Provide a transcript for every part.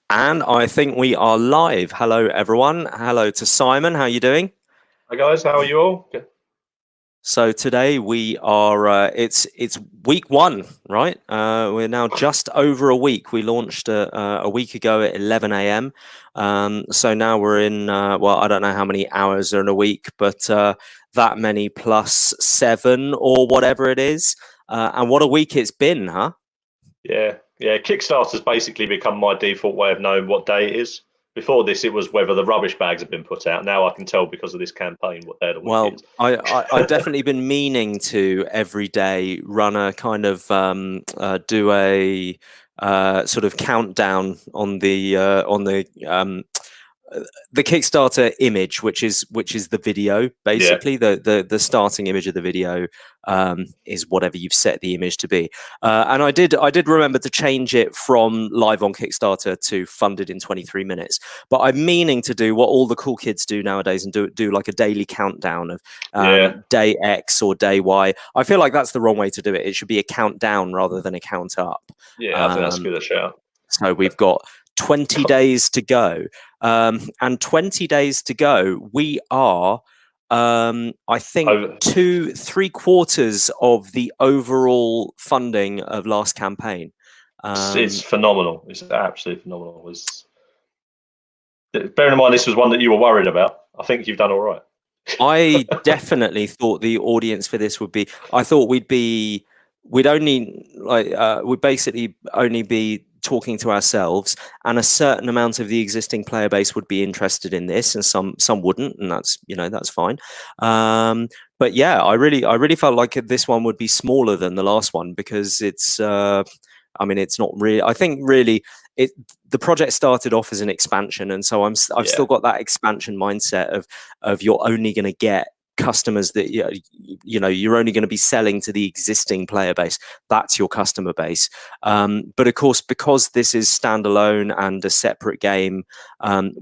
And I think we are live. Hello, everyone. Hello to Simon. How are you doing? Hi guys, how are you all? Good. So today we are. It's week one, right? We're now just over a week. We launched a week ago at 11 a.m. So now we're in. Well, I don't know how many hours are in a week, but that many plus 7 or whatever it is. And what a week it's been, huh? Yeah. Kickstarter's basically become my default way of knowing what day it is. Before this, it was whether the rubbish bags have been put out. Now I can tell because of this campaign what day of the week Well, it is. I've definitely been meaning to every day run a kind of do a sort of countdown on the Kickstarter image, which is the video, Yeah, basically the starting image of the video is whatever you've set the image to be. And I did remember to change it from live on Kickstarter to funded in 23 minutes. But I'm meaning to do what all the cool kids do nowadays and do like a daily countdown of yeah, day X or day Y. I feel like that's the wrong way to do it. It should be a countdown rather than a count up. yeah. I think that's a Um, good shout. so we've got 20 days to go. And 20 days to go, we are, I think, Over. 3/4 of the overall funding of last campaign. It's phenomenal. It's absolutely phenomenal. Bearing in mind this was one that you were worried about, I think you've done all right. I definitely thought the audience for this would be. I thought we'd basically only be talking to ourselves, and a certain amount of the existing player base would be interested in this, and some wouldn't, and that's fine. But yeah, I really felt like this one would be smaller than the last one because it's. I mean, it's not really. I think really the project started off as an expansion, and so I've still got that expansion mindset of you're only going to get customers that you're only going to be selling to the existing player base. That's your customer base. But of course, because this is standalone and a separate game,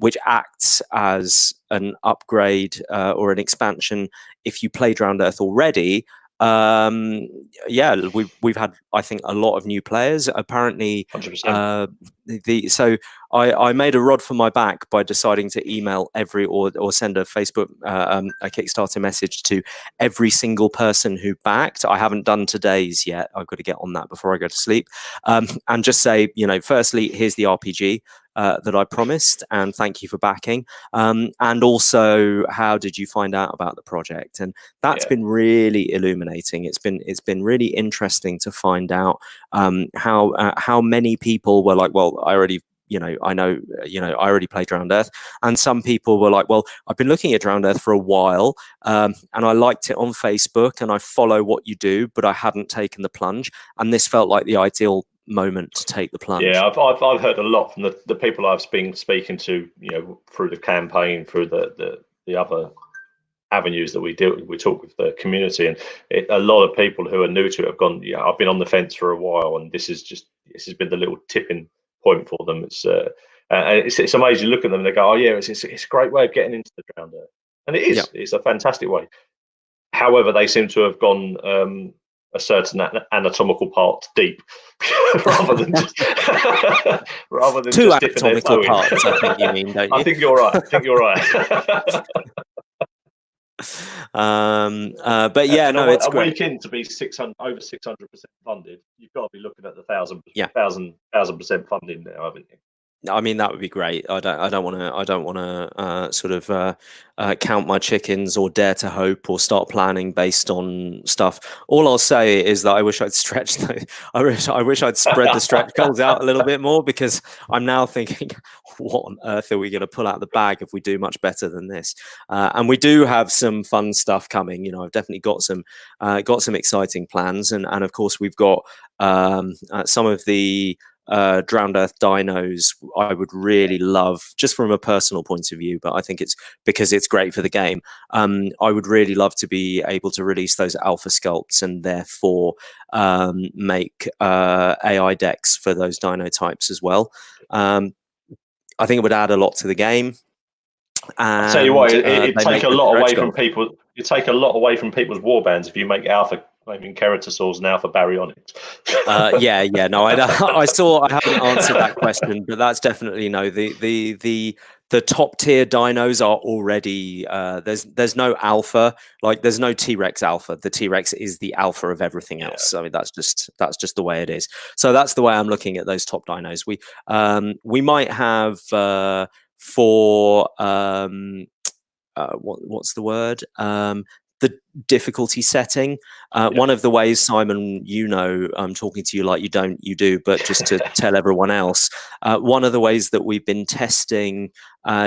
which acts as an upgrade or an expansion if you played Drowned Earth already. Yeah, we've had, I think, a lot of new players. Apparently, 100%. so I made a rod for my back by deciding to email or send a Facebook a Kickstarter message to every single person who backed. I haven't done today's yet. I've got to get on that before I go to sleep, and just say, firstly, here's the RPG that I promised, and thank you for backing. And also, how did you find out about the project? And that's been really illuminating. It's been really interesting to find out how many people were like, well, I already I already played Drowned Earth, and some people were like, well, I've been looking at Drowned Earth for a while, and I liked it on Facebook, and I follow what you do, but I hadn't taken the plunge, and this felt like the ideal moment to take the plunge. Yeah, I've heard a lot from the people I've been speaking to, through the campaign, through the other avenues that we talk with the community, and a lot of people who are new to it have gone, yeah, I've been on the fence for a while, and this has been the little tipping point for them. It's amazing. Look at them and they go, oh yeah, it's a great way of getting into the Drowned Earth, and it is. Yeah. It's a fantastic way. However, they seem to have gone a certain anatomical part deep, rather than just two just dipping their toe anatomical parts. I think you mean, don't you? I think you're right. I think you're right. But yeah, no, it's a great. week in to be over 600% funded. You've got to be looking at the 1,000% funding now, haven't you? I mean, that would be great. I don't want to sort of count my chickens or dare to hope or start planning based on stuff. All I'll say is that I wish I'd stretch. I wish I'd spread the stretch goals out a little bit more, because I'm now thinking, what on earth are we going to pull out of the bag if we do much better than this? And we do have some fun stuff coming. I've definitely got some exciting plans, and of course we've got some of the Drowned Earth dinos I would really love, just from a personal point of view, but I think it's because it's great for the game. I would really love to be able to release those alpha sculpts and therefore make AI decks for those dino types as well. I think it would add a lot to the game. I'll tell you what, it'd take a lot away from people. You take a lot away from people's warbands if you make alpha blaming Keratosaurs now for baryonyx. Yeah. No, I haven't answered that question, but that's definitely no. The top tier dinos are already there's no alpha, like there's no T-Rex alpha. The T-Rex is the alpha of everything else. I mean, that's just the way it is. So that's the way I'm looking at those top dinos. We might have for what's the word? The difficulty setting. One of the ways, Simon, I'm talking to you like you do, but just to tell everyone else, one of the ways that we've been testing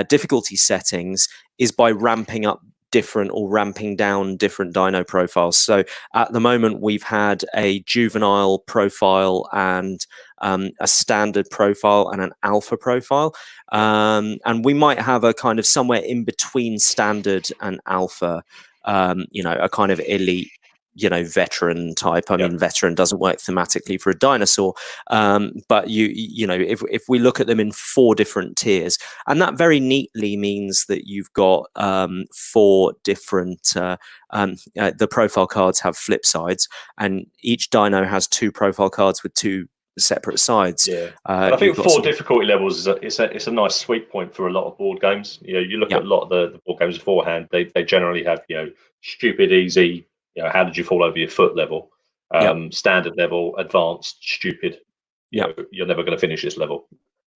difficulty settings is by ramping up different or ramping down different dino profiles. So at the moment, we've had a juvenile profile and a standard profile and an alpha profile. And we might have a kind of somewhere in between standard and alpha, a kind of elite, veteran type. I mean, veteran doesn't work thematically for a dinosaur, but if we look at them in 4 different tiers, and that very neatly means that you've got 4 different. The profile cards have flip sides, and each dino has 2 profile cards with 2 separate sides. I think 4 difficulty levels is a nice sweet point for a lot of board games. You look at a lot of the board games beforehand, they generally have stupid, easy, how did you fall over your foot level, standard level, advanced, stupid. You're never going to finish this level.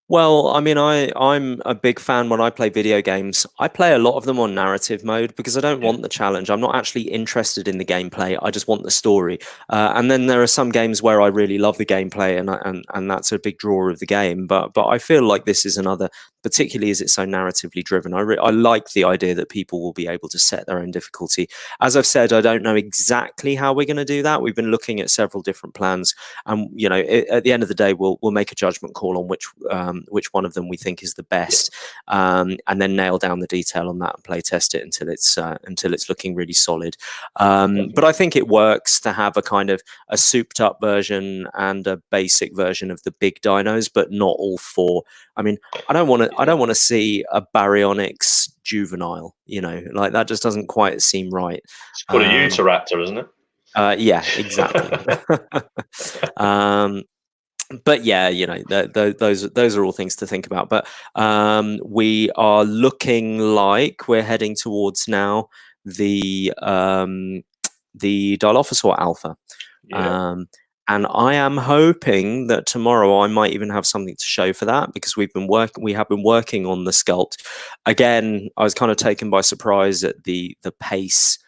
Well, I mean, I'm a big fan when I play video games. I play a lot of them on narrative mode because I don't want the challenge. I'm not actually interested in the gameplay. I just want the story. And then there are some games where I really love the gameplay, and that's a big draw of the game. But I feel like this is another, particularly as it's so narratively driven. I like the idea that people will be able to set their own difficulty. As I've said, I don't know exactly how we're going to do that. We've been looking at several different plans, and at the end of the day, we'll make a judgment call on which one of them we think is the best, and then nail down the detail on that and play test it until it's looking really solid. But I think it works to have a kind of a souped up version and a basic version of the big dinos, but not all 4. I mean, I don't want to see a baryonyx juvenile, like that just doesn't quite seem right. It's called a Utahraptor, isn't it? Yeah, exactly. But yeah, those are all things to think about. But we are looking like we're heading towards now the Dilophosaur Alpha. And I am hoping that tomorrow I might even have something to show for that, because we have been working on the sculpt. Again, I was kind of taken by surprise at the pace.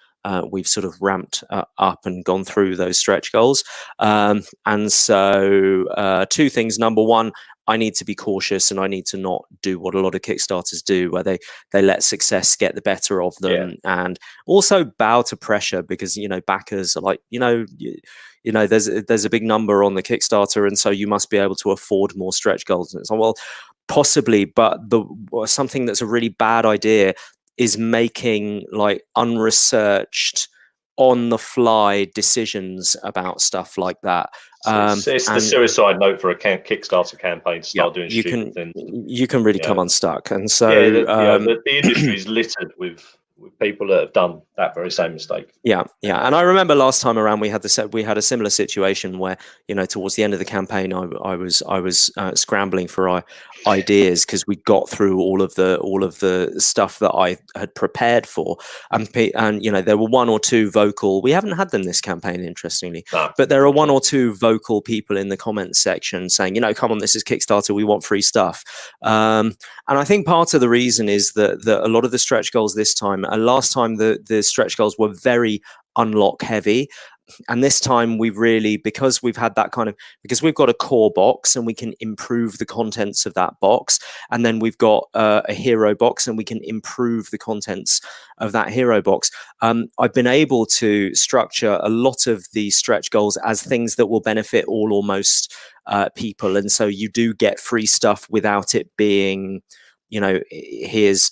We've sort of ramped up and gone through those stretch goals. And so 2 things. Number 1, I need to be cautious, and I need to not do what a lot of Kickstarters do, where they let success get the better of them, and also bow to pressure, because backers are like, there's a big number on the Kickstarter, and so you must be able to afford more stretch goals. And it's like, well, possibly, but something that's a really bad idea is making like unresearched, on the fly decisions about stuff like that. It's the suicide note for a Kickstarter campaign to start doing stupid things. You can really come unstuck, and so the industry is littered with people that have done that very same mistake. And I remember last time around we had a similar situation where towards the end of the campaign I was scrambling for ideas, because we got through all of the stuff that I had prepared for, and there were 1 or 2 vocal. We haven't had them this campaign, interestingly, but there are 1 or 2 vocal people in the comments section saying, come on, this is Kickstarter, we want free stuff. And I think part of the reason is that a lot of the stretch goals this time, and last time the stretch goals were very unlock heavy. And this time we've really, because we've got a core box and we can improve the contents of that box, and then we've got a hero box and we can improve the contents of that hero box. I've been able to structure a lot of the stretch goals as things that will benefit all or most people, and so you do get free stuff without it being, here's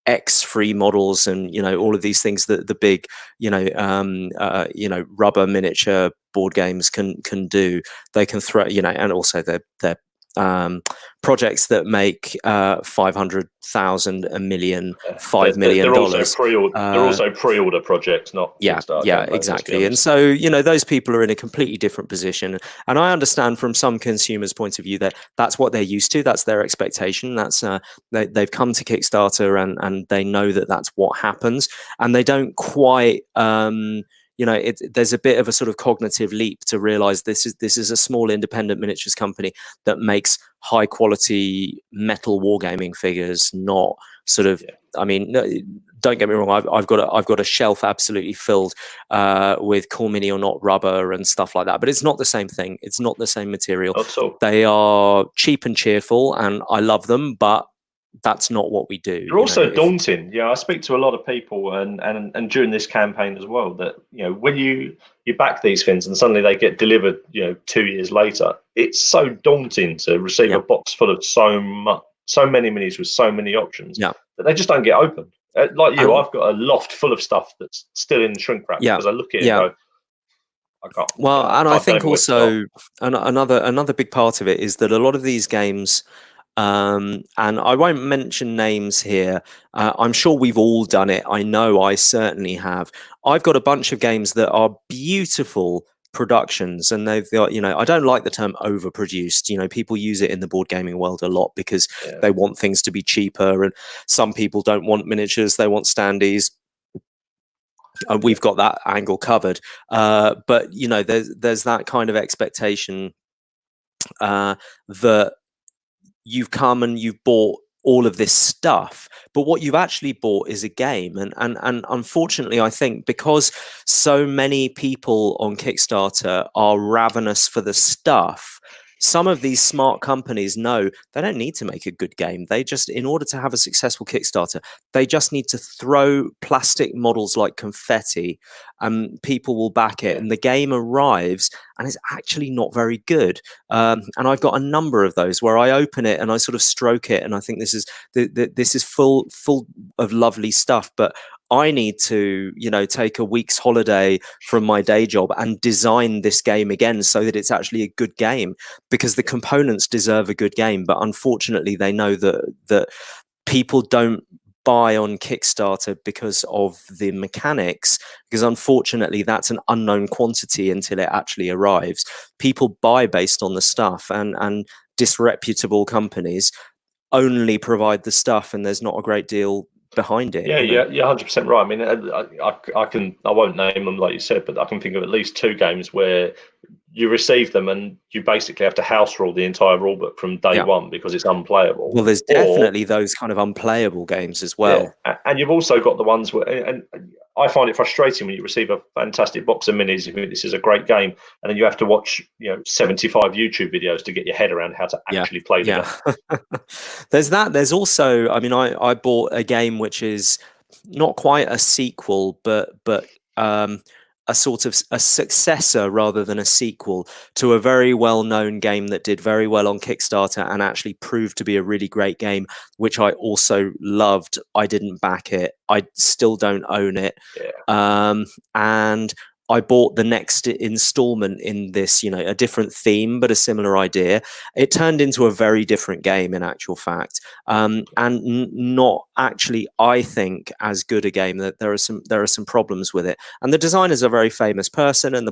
X free models and all of these things that the big rubber miniature board games can do. They can throw and also they're projects that make 500,000, a million, $5 million. They're also pre-order projects, not Kickstarter. Yeah, exactly. And so, you know, those people are in a completely different position. And I understand from some consumers' point of view that that's what they're used to. That's their expectation. That's they've come to Kickstarter and they know that that's what happens. And they don't quite you know, there's a bit of a sort of cognitive leap to realize this is a small independent miniatures company that makes high quality metal wargaming figures, not sort of. I mean, no, don't get me wrong. I've got a shelf absolutely filled with Cool Mini or Not rubber and stuff like that, but it's not the same thing. It's not the same material. They are cheap and cheerful, and I love them, but that's not what we do. They're also daunting. Yeah, I speak to a lot of people, and during this campaign as well, that, you know, when you back these things and suddenly they get delivered, you know, 2 years later, it's so daunting to receive a box full of so many minis with so many options that they just don't get opened. Like you, I've got a loft full of stuff that's still in the shrink wrap because I look at it and go, I can't. Well, and I think also another big part of it is that a lot of these games. And I won't mention names here. I'm sure we've all done it. I know I certainly have. I've got a bunch of games that are beautiful productions, and they've got, you know, I don't like the term overproduced. You know, people use it in the board gaming world a lot because they want things to be cheaper, and some people don't want miniatures, they want standees. We've got that angle covered. But, you know, there's that kind of expectation that you've come and you've bought all of this stuff, but what you've actually bought is a game. And unfortunately, I think because so many people on Kickstarter are ravenous for the stuff, some of these smart companies know they don't need to make a good game. They just, in order to have a successful Kickstarter, they just need to throw plastic models like confetti and people will back it. And the game arrives and it's actually not very good. And I've got a number of those where I open it and I sort of stroke it and I think this is full of lovely stuff, but I need to, you know, take a week's holiday from my day job and design this game again so that it's actually a good game, because the components deserve a good game. But unfortunately, they know that people don't buy on Kickstarter because of the mechanics, because unfortunately that's an unknown quantity until it actually arrives. People buy based on the stuff, and disreputable companies only provide the stuff, and there's not a great deal behind it. Yeah, 100% right. I mean, I won't name them like you said, but I can think of at least 2 games where you receive them and you basically have to house rule the entire rulebook from day one because it's unplayable. Well, there's definitely those kind of unplayable games as well. Yeah. And you've also got the ones where, and I find it frustrating when you receive a fantastic box of minis, you think this is a great game, and then you have to watch, you know, 75 YouTube videos to get your head around how to actually play the game. There's that. There's also, I mean, I bought a game which is not quite a sequel, but a sort of a successor rather than a sequel to a very well-known game that did very well on Kickstarter and actually proved to be a really great game, which I also loved. I didn't back it. I still don't own it. And I bought the next installment in this, you know, a different theme, but a similar idea. It turned into a very different game in actual fact. And not actually, I think, as good a game. That there are some problems with it. And the designer's a very famous person and the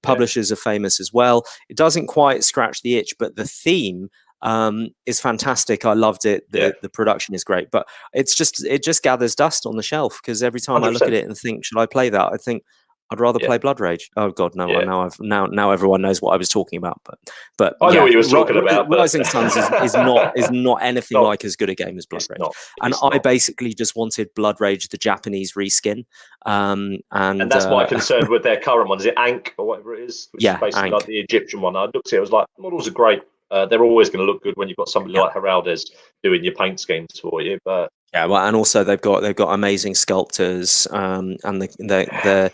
publishers are famous as well. It doesn't quite scratch the itch, but the theme is fantastic. I loved it. The production is great, but it just gathers dust on the shelf, because every time 100%. I look at it and think, should I play that? I think I'd rather play Blood Rage. Oh God, no! Now everyone knows what I was talking about. But I know what you were talking about. Rising Suns is not anything like as good a game as Blood Rage. I basically just wanted Blood Rage, the Japanese reskin. And that's my concern with their current one. Is it Ankh or whatever it is? Which is basically like the Egyptian one. I looked at it. I was like, models are great. They're always going to look good when you've got somebody like Heraldez doing your paint schemes for you. But well, and also they've got amazing sculptors, and the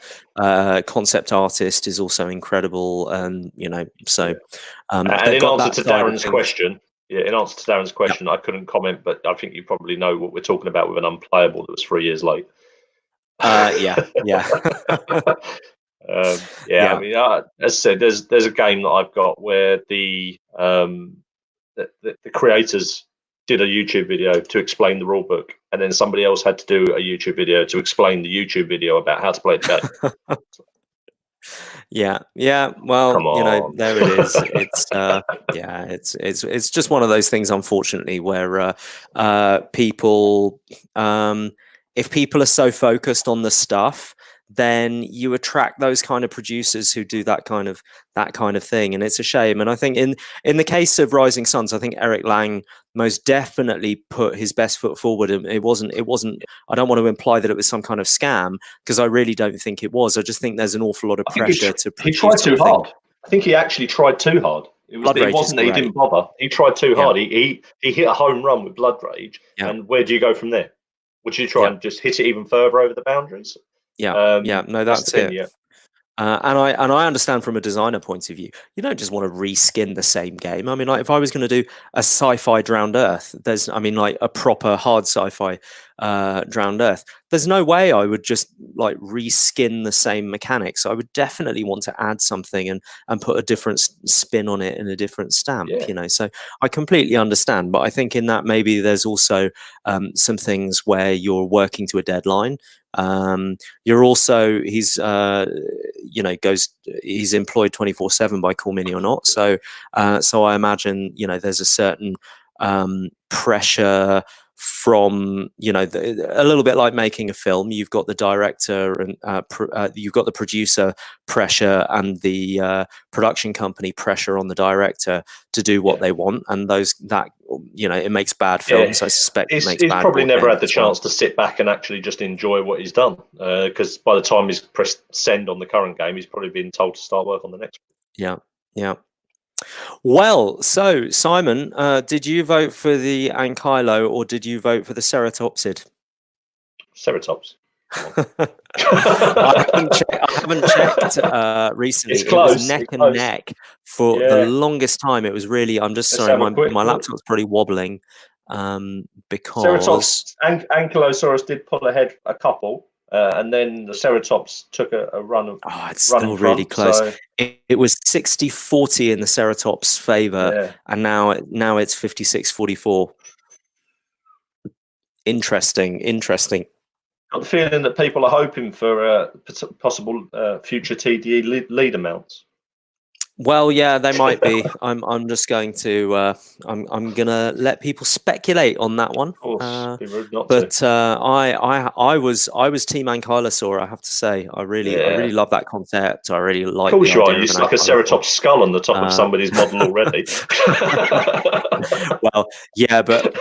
concept artist is also incredible, and you know, so. And in answer to Darren's question, I couldn't comment, but I think you probably know what we're talking about with an unplayable that was 3 years late. Yeah. I mean, as I said, there's a game that I've got where the the creators did a YouTube video to explain the rule book, and then somebody else had to do a YouTube video to explain the YouTube video about how to play the game. Yeah. Well, Come on. there it is. It's yeah, it's just one of those things, unfortunately, where people, if people are so focused on the stuff, then you attract those kind of producers who do that kind of thing, and it's a shame. And I think in the case of Rising Suns, I think Eric Lang most definitely put his best foot forward. And it wasn't. I don't want to imply that it was some kind of scam, because I really don't think it was. I just think there's an awful lot of pressure to. He tried too hard. I think he actually tried too hard. It wasn't that he didn't bother. He tried too hard. He hit a home run with Blood Rage. Yeah. And where do you go from there? Would you try and just hit it even further over the boundaries? No, that's it. Yeah. And I understand from a designer point of view, you don't just want to reskin the same game. I mean, like, if I was going to do a sci-fi Drowned Earth, like a proper hard sci-fi Drowned Earth, there's no way I would just like reskin the same mechanics. I would definitely want to add something and put a different spin on it and a different stamp. So I completely understand, but I think in that maybe there's also some things where you're working to a deadline. You're also he's employed 24/7 by Call Mini or Not, so I imagine there's a certain pressure from a little bit like making a film. You've got the director and you've got the producer pressure and the production company pressure on the director to do what they want, and it makes bad films. I suspect he's probably never had the chance to sit back and actually just enjoy what he's done, because by the time he's pressed send on the current game, he's probably been told to start work on the next one. Yeah. Well, so Simon, did you vote for the Ankylo or did you vote for the Ceratopsid? Ceratops. I haven't checked recently. It's close. It was neck and neck for the longest time. It was really. I'm just sorry. My laptop's pretty wobbling because Ceratops, Ankylosaurus did pull ahead a couple. And then the Ceratops took a run of. Oh, it's still really close. So it was 60-40 in the Ceratops' favour, and now it's 56-44. Interesting. Got the feeling that people are hoping for possible future TDE leader mounts. Well, yeah, they might be. I'm just going to I'm gonna let people speculate on that one. Of course, be rude not but to. I was Team Ankylosaur. I have to say, I really love that concept. I really like. Of course, you are. You like a Ceratops skull on the top of somebody's model already. Well, yeah, but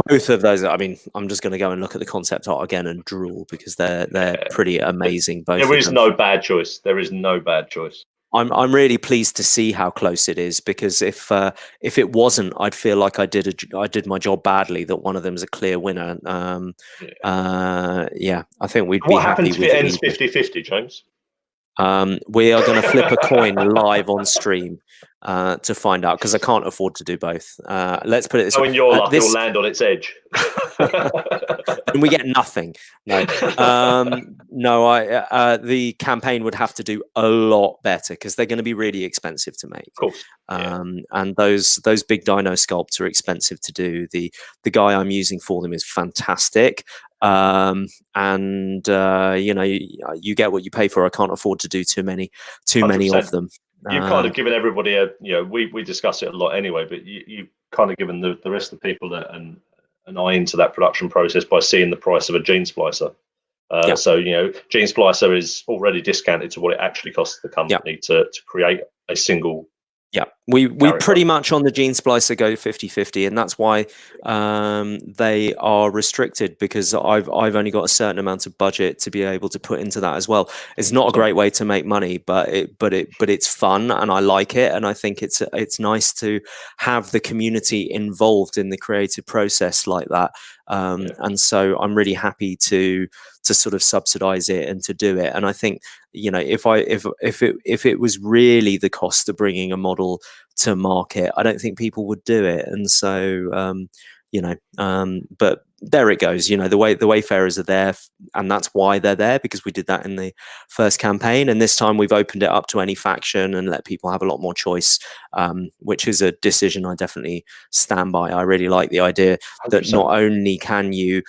both of those. I mean, I'm just going to go and look at the concept art again and drool because they're pretty amazing. Both. There is no bad choice. There is no bad choice. I'm really pleased to see how close it is, because if it wasn't, I'd feel like I did my job badly. That one of them is a clear winner. I think we'd be happy. What happens if it ends 50-50, James? We are going to flip a coin live on stream to find out, because I can't afford to do both. Let's put it this way. In your luck, it'll land on its edge. And we get nothing. No, the campaign would have to do a lot better, because they're going to be really expensive to make. Of course. And those big dino sculpts are expensive to do. The guy I'm using for them is fantastic. You get what you pay for. I can't afford to do too many 100%. Of them. You've kind of given everybody we discuss it a lot anyway, but you've kind of given the rest of the people an eye into that production process by seeing the price of a gene splicer. So gene splicer is already discounted to what it actually costs the company to create a single. Yeah, we pretty much on the gene splicer go 50-50, and that's why they are restricted, because I've only got a certain amount of budget to be able to put into that as well. It's not a great way to make money, but it's fun and I like it, and I think it's nice to have the community involved in the creative process like that. And so I'm really happy to sort of subsidize it and to do it. And I think, if it was really the cost of bringing a model to market, I don't think people would do it. And so, but there it goes. The Wayfarers are there, and that's why they're there, because we did that in the first campaign, and this time we've opened it up to any faction and let people have a lot more choice, which is a decision I definitely stand by. I really like the idea that 100%. not only can you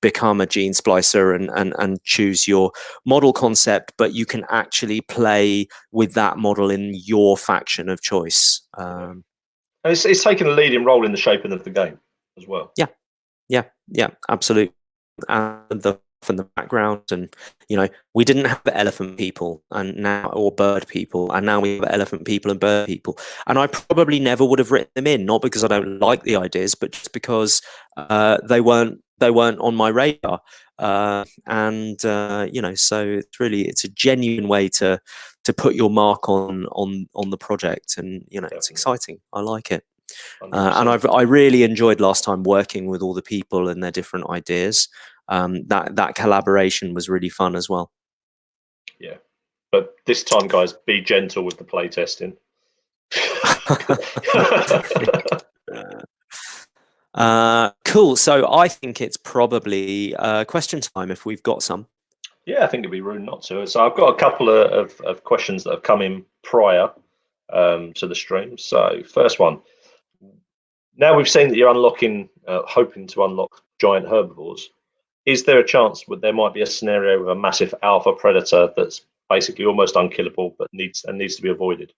become a gene splicer and choose your model concept, but you can actually play with that model in your faction of choice. And it's taken a leading role in the shaping of the game as well. Yeah, absolutely. And the background, and we didn't have elephant people or bird people, and now we have elephant people and bird people. And I probably never would have written them in, not because I don't like the ideas, but just because they weren't on my radar. So it's a genuine way to put your mark on the project, and it's exciting. I like it. And I really enjoyed last time working with all the people and their different ideas. That collaboration was really fun as well. Yeah, but this time, guys, be gentle with the play testing. Cool. So I think it's probably question time if we've got some. Yeah, I think it'd be rude not to. So I've got a couple of questions that have come in prior to the stream. So first one. Now we've seen that you're hoping to unlock giant herbivores. Is there a chance that there might be a scenario with a massive alpha predator that's basically almost unkillable but needs to be avoided?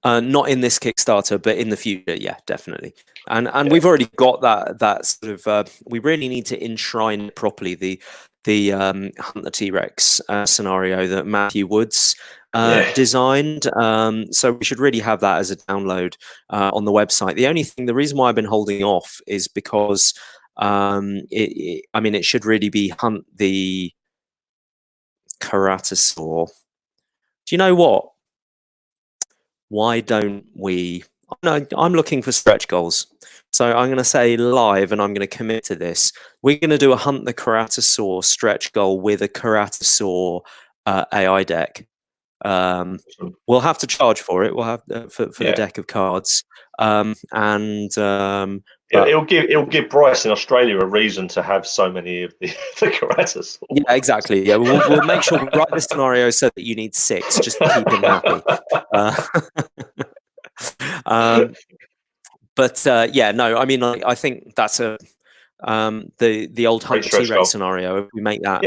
Not in this Kickstarter, but in the future, yeah, definitely. And we've already got that sort of. We really need to enshrine it properly. The Hunt the T-Rex scenario that Matthew Woods designed. So we should really have that as a download on the website. The reason why I've been holding off is because it should really be Hunt the Kuratasaur. Do you know what? Why don't we? No, I'm looking for stretch goals. So I'm going to say live, and I'm going to commit to this. We're going to do a Hunt the Kuratasaur stretch goal with a Kuratasaur AI deck. We'll have to charge for it. We'll have for the deck of cards, it'll give Bryce in Australia a reason to have so many of the Kuratasaurs. Yeah, exactly. Yeah, we'll make sure we write the scenario so that you need 6 just to keep him happy. I think that's the old Hunt the T-Rex scenario. If we make that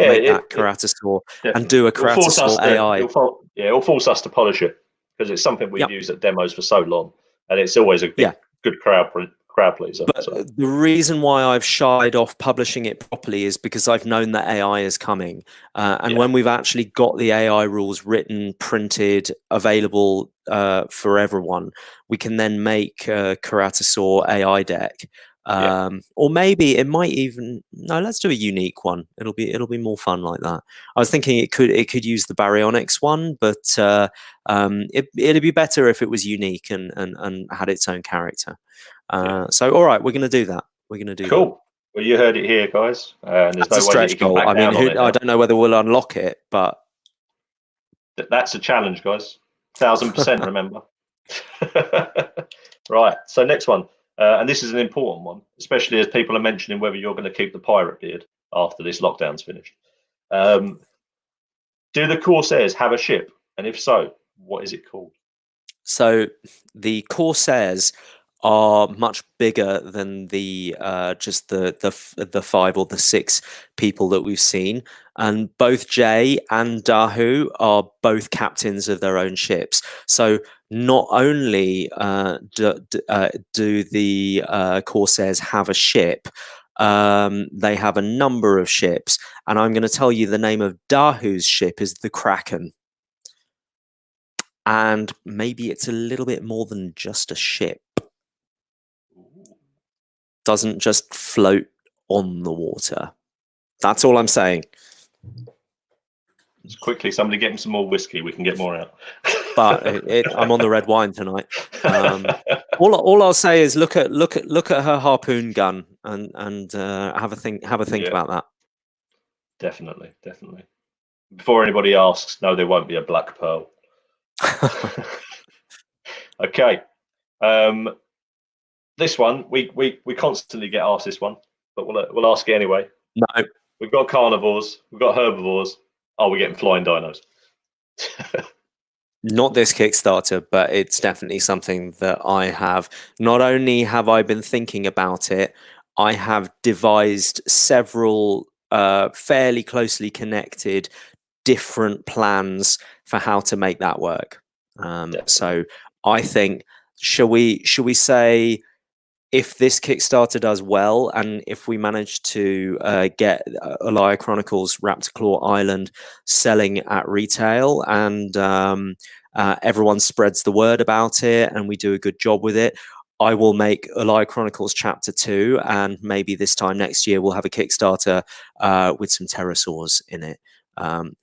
Kuratasaur and do a Kuratasaur AI. It'll force us to polish it, because it's something we've used at demos for so long, and it's always a good crowd pleaser. But the reason why I've shied off publishing it properly is because I've known that AI is coming, and when we've actually got the AI rules written, printed, available for everyone, we can then make a Kuratasaur AI deck. Or maybe it might even let's do a unique one. It'll be more fun like that. I was thinking it could use the Baryonyx one, but it'd be better if it was unique and had its own character. So all right, we're going to do that. Cool. Well, you heard it here, guys. There's that's a stretch goal. I don't know whether we'll unlock it, but that's a challenge, guys. 1000%. Remember. Right. So next one. And this is an important one, especially as people are mentioning whether you're going to keep the pirate beard after this lockdown's finished. Do the Corsairs have a ship? And if so, what is it called? So the Corsairs are much bigger than the just the 5 or the 6 people that we've seen, and both Jay and Dahu are both captains of their own ships. So not only do the Corsairs have a ship, they have a number of ships, and I'm going to tell you the name of Dahu's ship is the Kraken. And maybe it's a little bit more than just a ship. Doesn't just float on the water. That's all I'm saying. Just quickly, somebody get him some more whiskey. We can get more out. But I'm on the red wine tonight. All I'll say is look at her harpoon gun and have a think about that. Definitely. Before anybody asks, no, there won't be a black pearl. Okay. This one we constantly get asked this one. but we'll ask it anyway. No, We've got carnivores, we've got herbivores. Are we getting flying dinos? not this Kickstarter, but it's definitely something that I have. Not only have I been thinking about it, I have devised several fairly closely connected different plans for how to make that work. So I think, shall we say, if this Kickstarter does well, and if we manage to get Alaia Chronicles Raptor Claw Island selling at retail, and everyone spreads the word about it, and we do a good job with it, I will make Alaia Chronicles Chapter 2, and maybe this time next year we'll have a Kickstarter with some pterosaurs in it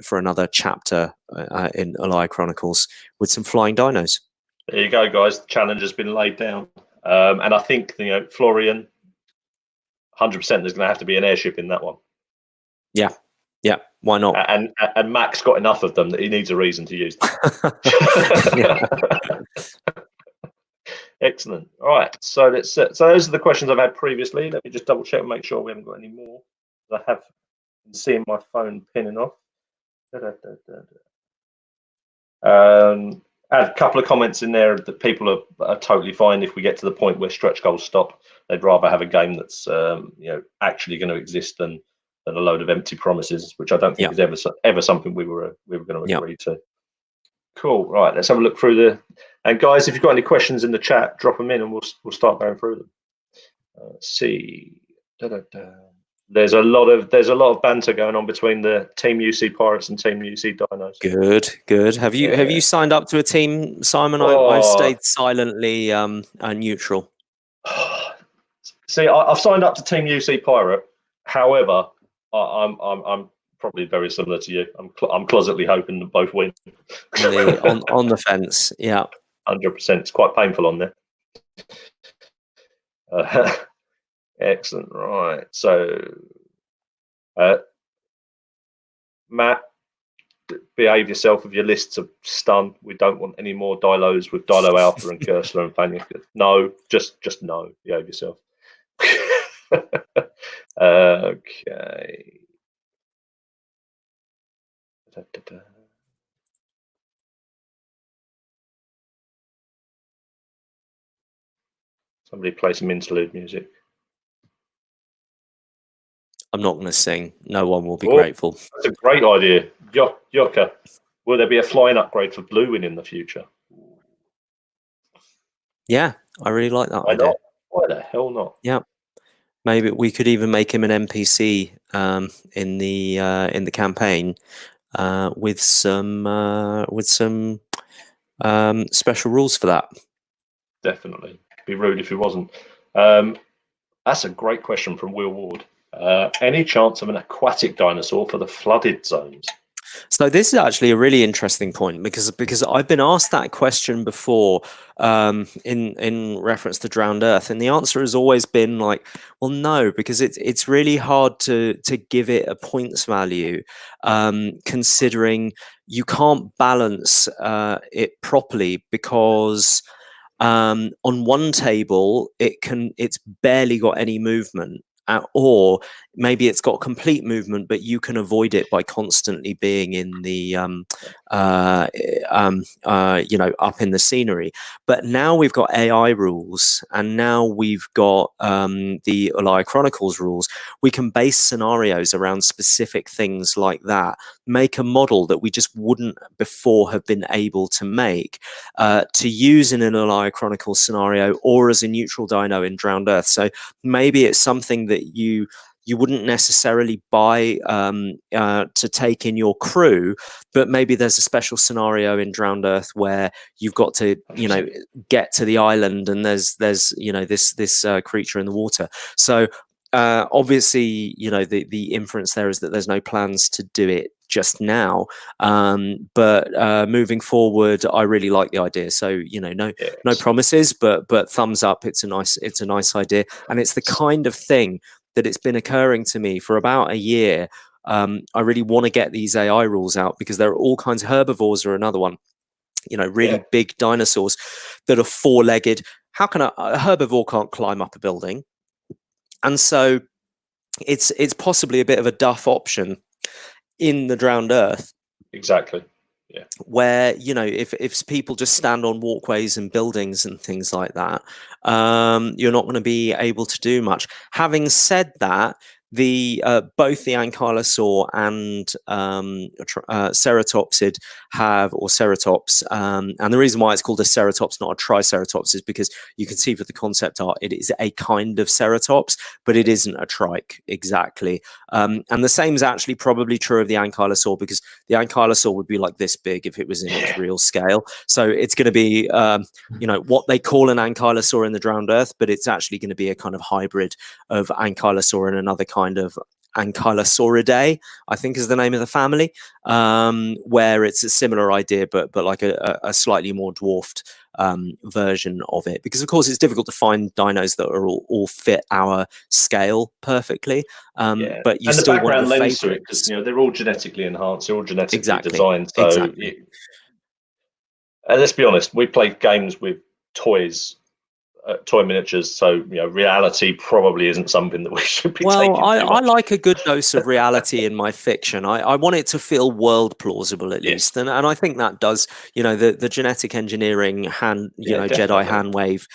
for another chapter in Alaia Chronicles with some flying dinos. There you go, guys. The challenge has been laid down. And I think, Florian, 100% there's going to have to be an airship in that one. Yeah, why not? And Mac's got enough of them that he needs a reason to use them. Excellent. All right, so those are the questions I've had previously. Let me just double check and make sure we haven't got any more. I have been seeing my phone pinning off. I had a couple of comments in there that people are totally fine if we get to the point where stretch goals stop. They'd rather have a game that's actually going to exist than a load of empty promises, which I don't think is ever something we were going to agree to. Cool. Right, let's have a look through and guys, if you've got any questions in the chat, drop them in and we'll start going through them. Let's see. There's a lot of banter going on between the Team UC Pirates and Team UC Dinos. Good. Have you signed up to a team, Simon? I've stayed silently neutral. See, I've signed up to Team UC Pirate. However, I'm probably very similar to you. I'm closetly hoping that both win. on the fence, yeah. 100%. It's quite painful on there. Excellent. Right. So, Matt, behave yourself with your lists of stun. We don't want any more Dilos with Dilo Alpha and Cursor and Fania. No, just no. Behave yourself. Okay. Somebody play some interlude music. I'm not going to sing. No one will be grateful. That's a great idea. Yoka, will there be a flying upgrade for Bluewin in the future? Yeah, I really like that idea. Not? Why the hell not? Yeah. Maybe we could even make him an NPC in the campaign with some special rules for that. Definitely, be rude if he wasn't. That's a great question from Will Ward. Any chance of an aquatic dinosaur for the flooded zones? So this is actually a really interesting point because I've been asked that question before in reference to Drowned Earth, and the answer has always been like, well, no, because it's really hard to give it a points value, considering you can't balance it properly because on one table it's barely got any movement. Or maybe it's got complete movement, but you can avoid it by constantly being in the, up in the scenery. But now we've got AI rules, and now we've got the Alaia Chronicles rules. We can base scenarios around specific things like that, make a model that we just wouldn't before have been able to make to use in an Alaia Chronicles scenario or as a neutral dino in Drowned Earth. So maybe it's something that you wouldn't necessarily buy to take in your crew, but maybe there's a special scenario in Drowned Earth where you've got to get to the island and there's this creature in the water. So obviously the inference there is that there's no plans to do it just now, but moving forward I really like the idea. So no promises, but thumbs up. It's a nice idea, and it's the kind of thing that it's been occurring to me for about a year. I really want to get these AI rules out because there are all kinds of herbivores are another one, really big dinosaurs that are four-legged. How can a herbivore can't climb up a building? And so it's possibly a bit of a duff option in the Drowned Earth. Exactly. Yeah. Where, you know, if people just stand on walkways and buildings and things like that, you're not going to be able to do much. Having said that, the both the Ankylosaur and Ceratopsid have, or Ceratops, and the reason why it's called a Ceratops, not a Triceratops, is because you can see for the concept art it is a kind of Ceratops, but it isn't a trike exactly. And the same is actually probably true of the Ankylosaur, because the Ankylosaur would be like this big if it was in its real scale. So it's going to be you know, what they call an Ankylosaur in the Drowned Earth, but it's actually going to be a kind of hybrid of Ankylosaur and another kind of Ankylosauridae, I think is the name of the family, where it's a similar idea, but like a slightly more dwarfed version of it. Because of course it's difficult to find dinos that are all fit our scale perfectly, but you and still the background want lends to it, because you know they're all genetically enhanced, they're all genetically designed. So exactly. And let's be honest, we play games with toys, toy miniatures, so you know reality probably isn't something that we should be taking too much. I like a good dose of reality in my fiction. I want it to feel world plausible at least, and I think that does. You know, the genetic engineering hand, you know, definitely. Jedi hand wave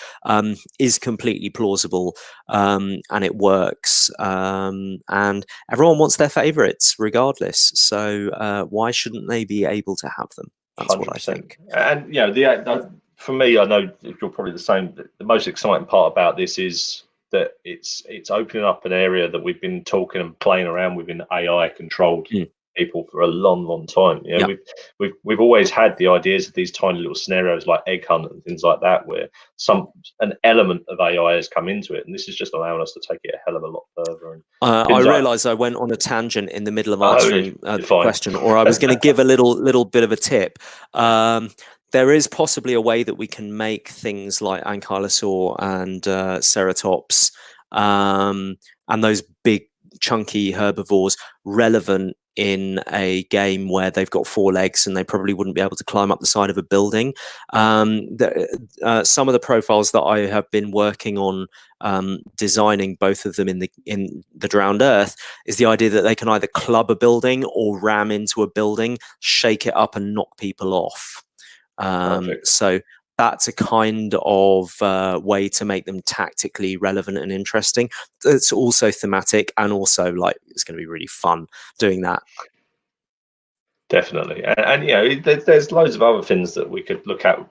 is completely plausible, and it works, and everyone wants their favorites regardless. So why shouldn't they be able to have them? That's 100%. What I think. And you know, for me, I know you're probably the same. The most exciting part about this is that it's opening up an area that we've been talking and playing around with in AI controlled people for a long time. You know, we've always had the ideas of these tiny little scenarios like Egg Hunt and things like that, where an element of AI has come into it, and this is just allowing us to take it a hell of a lot further. And I realised I went on a tangent in the middle of answering the question, or I was going to give a little bit of a tip. There is possibly a way that we can make things like Ankylosaur and Ceratops and those big chunky herbivores relevant in a game where they've got 4 legs and they probably wouldn't be able to climb up the side of a building. Some of the profiles that I have been working on designing, both of them in the Drowned Earth, is the idea that they can either club a building or ram into a building, shake it up and knock people off. So that's a kind of way to make them tactically relevant and interesting. It's also thematic, and also like it's going to be really fun doing that. Definitely, and you know, there's loads of other things that we could look at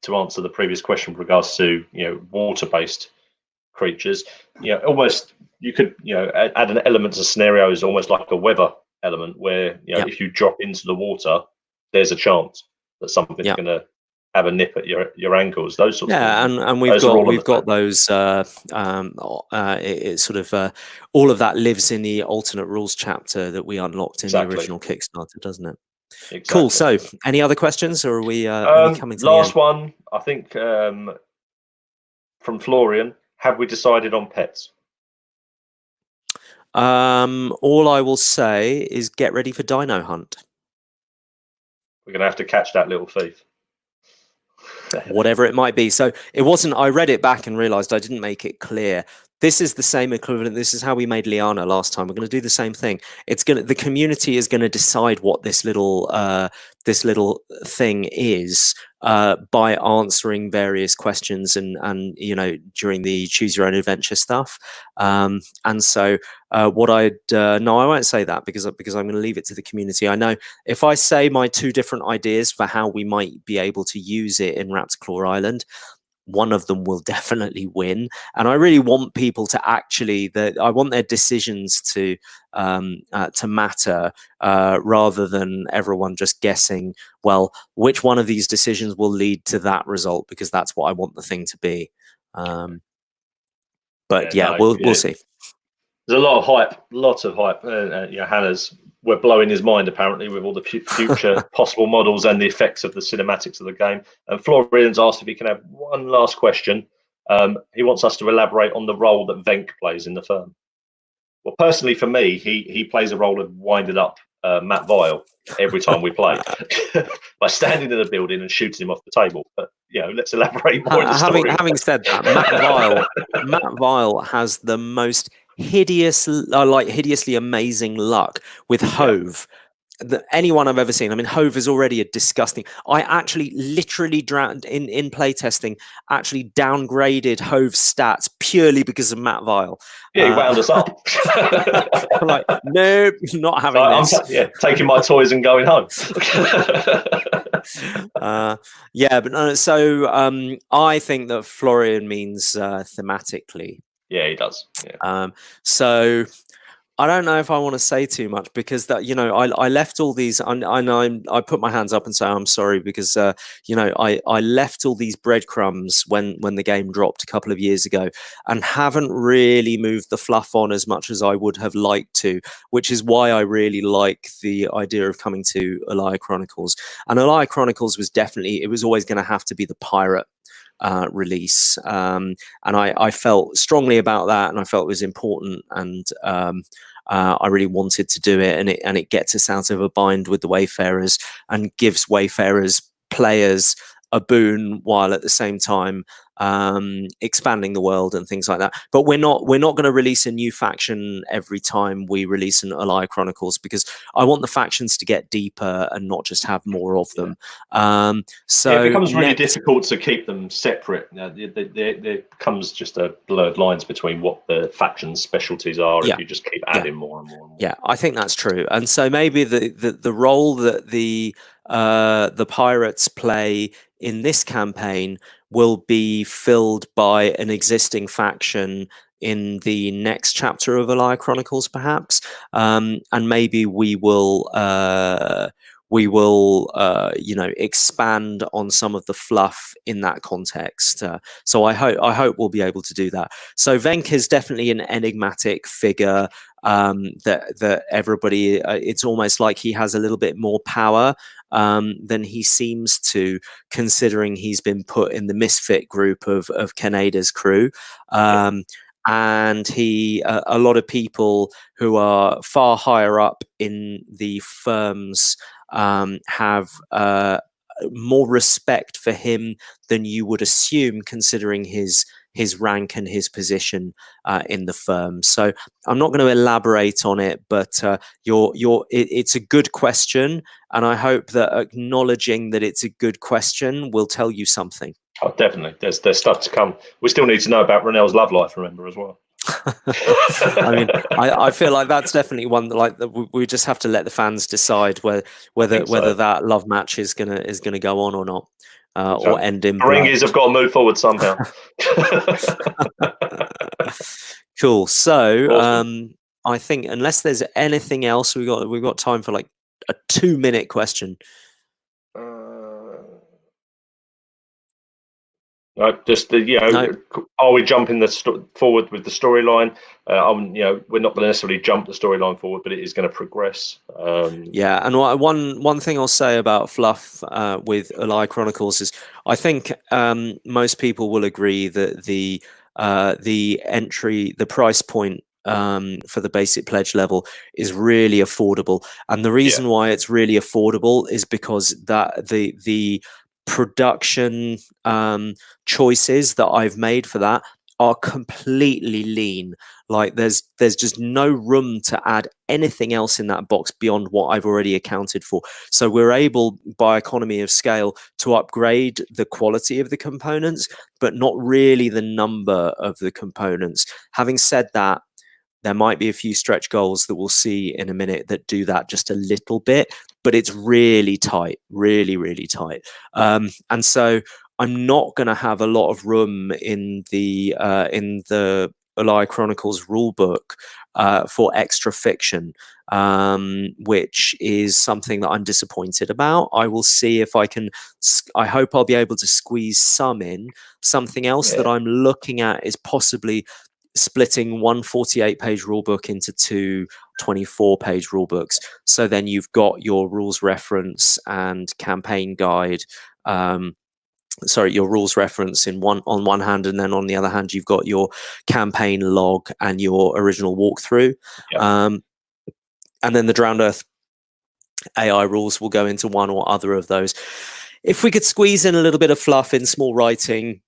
to answer the previous question with regards to, you know, water-based creatures. You know, almost you could, you know, add an element to scenarios, almost like a weather element, where, you know, if you drop into the water, there's a chance that something's going to have a nip at your ankles. Those sorts of things. And we've got those. It's sort of all of that lives in the alternate rules chapter that we unlocked in the original Kickstarter, doesn't it? Exactly. Cool. So, any other questions, or are we coming to last one? I think from Florian. Have we decided on pets? All I will say is get ready for Dino Hunt. We're going to have to catch that little thief. Whatever it might be. So it wasn't, I read it back and realized I didn't make it clear. This is the same equivalent. This is how we made Liana last time. We're going to do the same thing. The community is going to decide what this little thing is by answering various questions and you know, during the choose your own adventure stuff. And so what no, I won't say that because I'm going to leave it to the community. I know if I say my 2 different ideas for how we might be able to use it in Raptor Claw Island, one of them will definitely win, and I really want people to actually I want their decisions to matter rather than everyone just guessing, well, which one of these decisions will lead to that result, because that's what I want the thing to be. But we'll see. There's a lot of hype, you know, we're blowing his mind apparently with all the future possible models and the effects of the cinematics of the game. And Florian's asked if he can have one last question. He wants us to elaborate on the role that Venk plays in the firm. Well, personally for me, he plays a role of winding up Matt Vile every time we play by standing in the building and shooting him off the table. But you know, let's elaborate more. Having said that, Matt Vile has the most hideously amazing luck with Hove. Anyone I've ever seen. I mean, Hove is already a disgusting. I actually literally drowned in playtesting. Actually, downgraded Hove's stats purely because of Matt Vile. Yeah, he wound us up. I'm like, nope, not having this. Taking my toys and going home. Yeah, but no. So I think that Florian means thematically. Yeah, he does. Yeah. So I don't know if I want to say too much because that, you know, I left all these. I put my hands up and say I'm sorry because you know, I left all these breadcrumbs when the game dropped a couple of years ago and haven't really moved the fluff on as much as I would have liked to, which is why I really like the idea of coming to Alaia Chronicles. And Alaia Chronicles was definitely, it was always going to have to be the pirate release, and I felt strongly about that, and I felt it was important, and I really wanted to do it, and it gets us out of a bind with the Wayfarers and gives Wayfarers players a boon while at the same time expanding the world and things like that. But we're not going to release a new faction every time we release an Alaia Chronicles because I want the factions to get deeper and not just have more of them. So it becomes really difficult to keep them separate. There comes just a blurred lines between what the factions' specialties are if you just keep adding more and more and more. Yeah, I think that's true. And so maybe the role that the pirates play in this campaign will be filled by an existing faction in the next chapter of Alaia Chronicles, perhaps, and maybe we will you know, expand on some of the fluff in that context. So I hope we'll be able to do that. So Venk is definitely an enigmatic figure that everybody. It's almost like he has a little bit more power than he seems to, considering he's been put in the misfit group of Kaneda's crew. And he, a lot of people who are far higher up in the firms have more respect for him than you would assume, considering his rank and his position in the firm. So I'm not going to elaborate on it, but it's a good question, and I hope that acknowledging that it's a good question will tell you something. Oh, definitely. There's stuff to come. We still need to know about Renel's love life, remember, as well. I mean, I feel like that's definitely one that we just have to let the fans decide whether that love match is gonna go on or not, or end in blood. Ferengis have got to move forward somehow. Cool. So awesome. I think unless there's anything else, we've got time for like a 2-minute question. Just are we jumping forward with the storyline? We're not going to necessarily jump the storyline forward, but it is going to progress. Yeah, and one thing I'll say about fluff with Alaia Chronicles is I think most people will agree that the price point for the basic pledge level is really affordable, and the reason why it's really affordable is because that the production choices that I've made for that are completely lean. Like there's just no room to add anything else in that box beyond what I've already accounted for. So we're able, by economy of scale, to upgrade the quality of the components, but not really the number of the components. Having said that, there might be a few stretch goals that we'll see in a minute that do that just a little bit, but it's really tight, really, really tight. And so I'm not going to have a lot of room in the Alaia Chronicles rulebook for extra fiction, which is something that I'm disappointed about. I will see if I can. I hope I'll be able to squeeze some in. Something else that I'm looking at is possibly splitting one 48-page rulebook into two 24-page rulebooks. So then you've got your rules reference and campaign guide. Your rules reference on one hand, and then on the other hand, you've got your campaign log and your original walkthrough. And then the Drowned Earth AI rules will go into one or other of those. If we could squeeze in a little bit of fluff in small writing,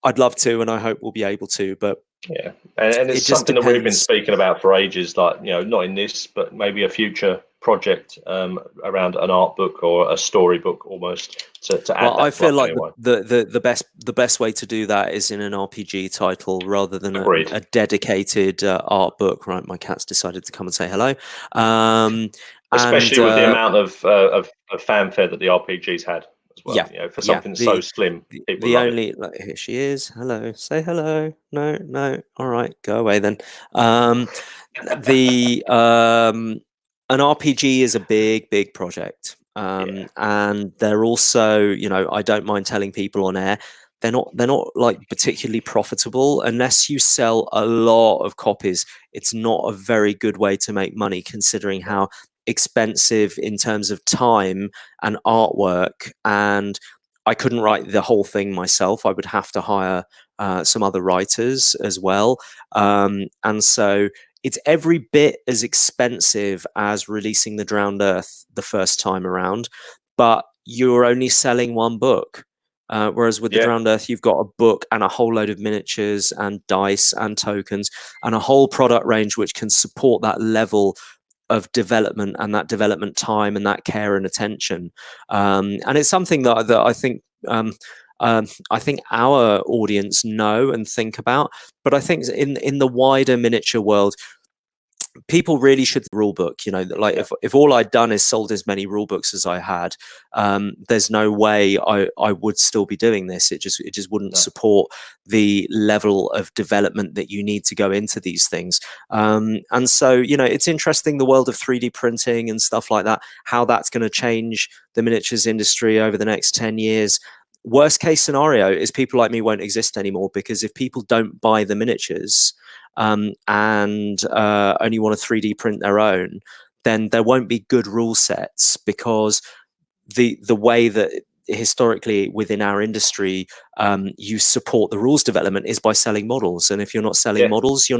I'd love to, and I hope we'll be able to, but Yeah, and it's It just something that we've been depends. speaking about for ages. Like, not in this, but maybe a future project around an art book or a storybook, almost to add Well, I that feel fluff like anyway. the best way to do that is in an RPG title rather than Agreed. a dedicated art book. Right, my cat's decided to come and say hello. Um, and Especially with the amount of fanfare that the RPGs had as well. yeah, For yeah. something so slim, people The love it. only here she is. Hello, say hello. No, no. All right, go away then. Um, the An RPG is a big project, Yeah, and they're also, I don't mind telling people on air, they're not like particularly profitable unless you sell a lot of copies. It's not a very good way to make money, considering no, how expensive in terms of time and artwork. And I couldn't write the whole thing myself. I would have to hire some other writers as well, and so it's every bit as expensive as releasing the Drowned Earth the first time around, but you're only selling one book. Whereas with the yeah, Drowned Earth, you've got a book and a whole load of miniatures and dice and tokens and a whole product range which can support that level of development and that development time and that care and attention. And it's something that I think. I think our audience know and think about, but I think in the wider miniature world, people really should rule book. Like yeah. if all I'd done is sold as many rule books as I had, there's no way I would still be doing this. It just wouldn't No. support the level of development that you need to go into these things. And so it's interesting, the world of 3D printing and stuff like that, how that's going to change the miniatures industry over the next 10 years. Worst case scenario is people like me won't exist anymore, because if people don't buy the miniatures, and only want to 3D print their own, then there won't be good rule sets, because the way that historically within our industry you support the rules development is by selling models, and if you're not selling Yeah, models, you're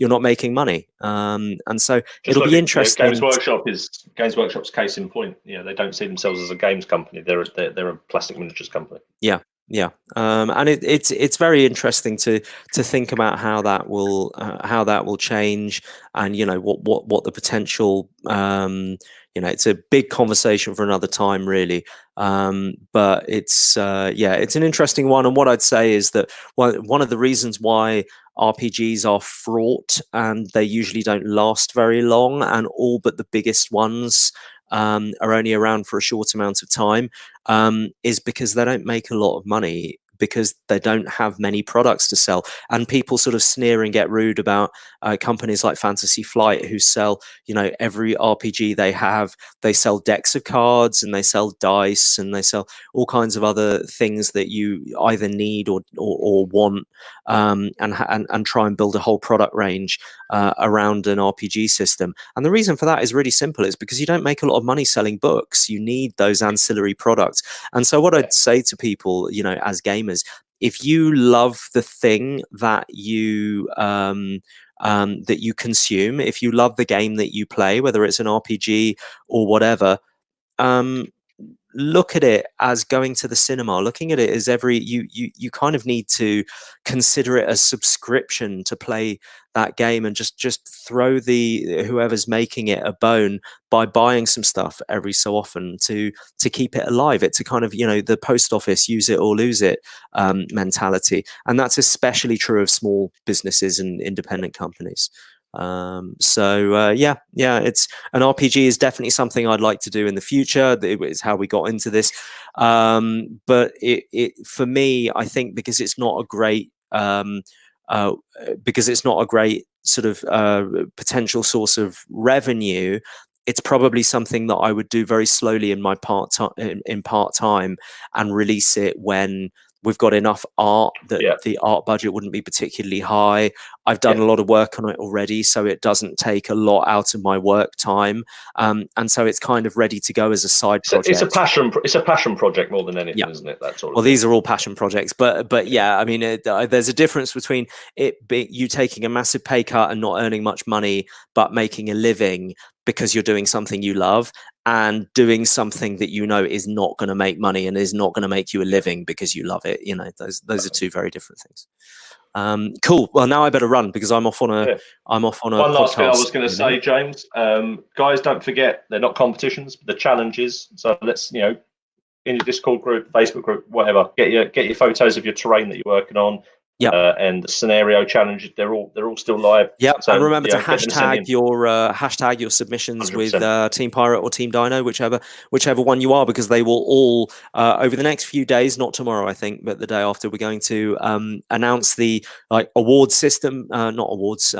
not making money. And so just it'll look be at Games interesting. Workshop is Games Workshop's case in point. They don't see themselves as a games company. They're a plastic miniatures company. Yeah, yeah, and it's very interesting to think about how that will change, and what the potential. It's a big conversation for another time, really. But it's an interesting one. And what I'd say is that one of the reasons why RPGs are fraught and they usually don't last very long, and all but the biggest ones are only around for a short amount of time, is because they don't make a lot of money, because they don't have many products to sell. And people sort of sneer and get rude about companies like Fantasy Flight, who sell, every RPG they have. They sell decks of cards, and they sell dice, and they sell all kinds of other things that you either need or want, and try and build a whole product range around an RPG system. And the reason for that is really simple. It's because you don't make a lot of money selling books. You need those ancillary products. And so what Yeah, I'd say to people, as gamers, if you love the thing that you consume, if you love the game that you play, whether it's an RPG or whatever, um, look at it as going to the cinema. Looking at it as you kind of need to consider it a subscription to play that game, and just throw the whoever's making it a bone by buying some stuff every so often to keep it alive. It's a kind of the post office, use it or lose it mentality, and that's especially true of small businesses and independent companies. Yeah, it's an RPG is definitely something I'd like to do in the future. It's how we got into this, but it for me, I think, because it's not a great sort of potential source of revenue, it's probably something that I would do very slowly in my part time, and release it when we've got enough art that yeah, the art budget wouldn't be particularly high. I've done yeah. a lot of work on it already, so it doesn't take a lot out of my work time, and so it's kind of ready to go as a side project. It's a passion. It's a passion project more than anything, Yeah. isn't it? That sort of Well, thing. these are all passion projects, but yeah, I mean, there's a difference between you taking a massive pay cut and not earning much money, but making a living because you're doing something you love, and doing something that is not going to make money and is not going to make you a living because you love it. Those are two very different things. Cool. Well, now I better run because I'm off on a One podcast. last thing I was going to say, James. Guys, don't forget they're not competitions, but the challenges. So let's, in your Discord group, Facebook group, whatever, get your photos of your terrain that you're working on. Yeah. And the scenario challenges, they're all still live. Yeah, so, and remember to hashtag your submissions 100%. With Team Pirate or Team Dino, whichever one you are, because they will all over the next few days, not tomorrow, I think, but the day after, we're going to announce the award system, not awards,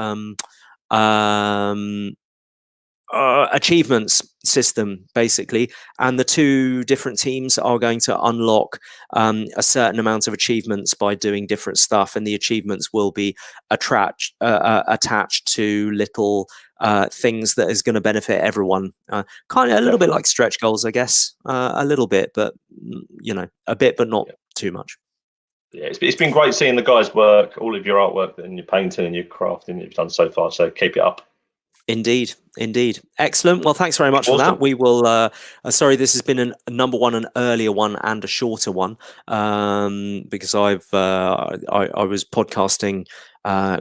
achievements system, basically, and the two different teams are going to unlock a certain amount of achievements by doing different stuff, and the achievements will be attached to little things that is going to benefit everyone, kind of a little bit like stretch goals, I guess, a little bit, but a bit, but not too much. Yeah, it's been great seeing the guys work, all of your artwork and your painting and your crafting you've done so far, so keep it up. Indeed. Excellent. Well, thanks very much for that. We will, sorry, this has been an earlier one and a shorter one, because I was podcasting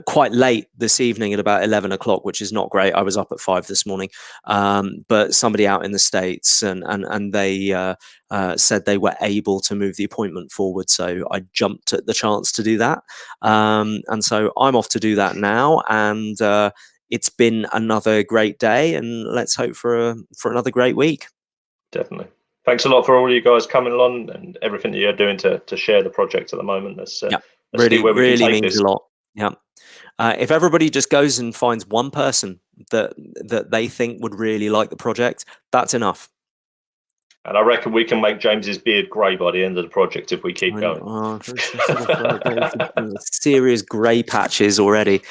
quite late this evening at about 11 o'clock, which is not great. I was up at 5 this morning, but somebody out in the States and they said they were able to move the appointment forward. So I jumped at the chance to do that. And so I'm off to do that now. And it's been another great day, and let's hope for another great week. Definitely. Thanks a lot for all you guys coming along and everything that you're doing to share the project at the moment. Let's really means this. a lot. Yeah. If everybody just goes and finds one person that they think would really like the project, that's enough. And I reckon we can make James's beard grey by the end of the project if we keep going. Serious grey patches already.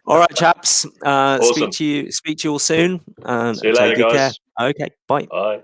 All right, chaps. Awesome. Speak to you all soon. See you later, guys. Care. Okay, bye. Bye.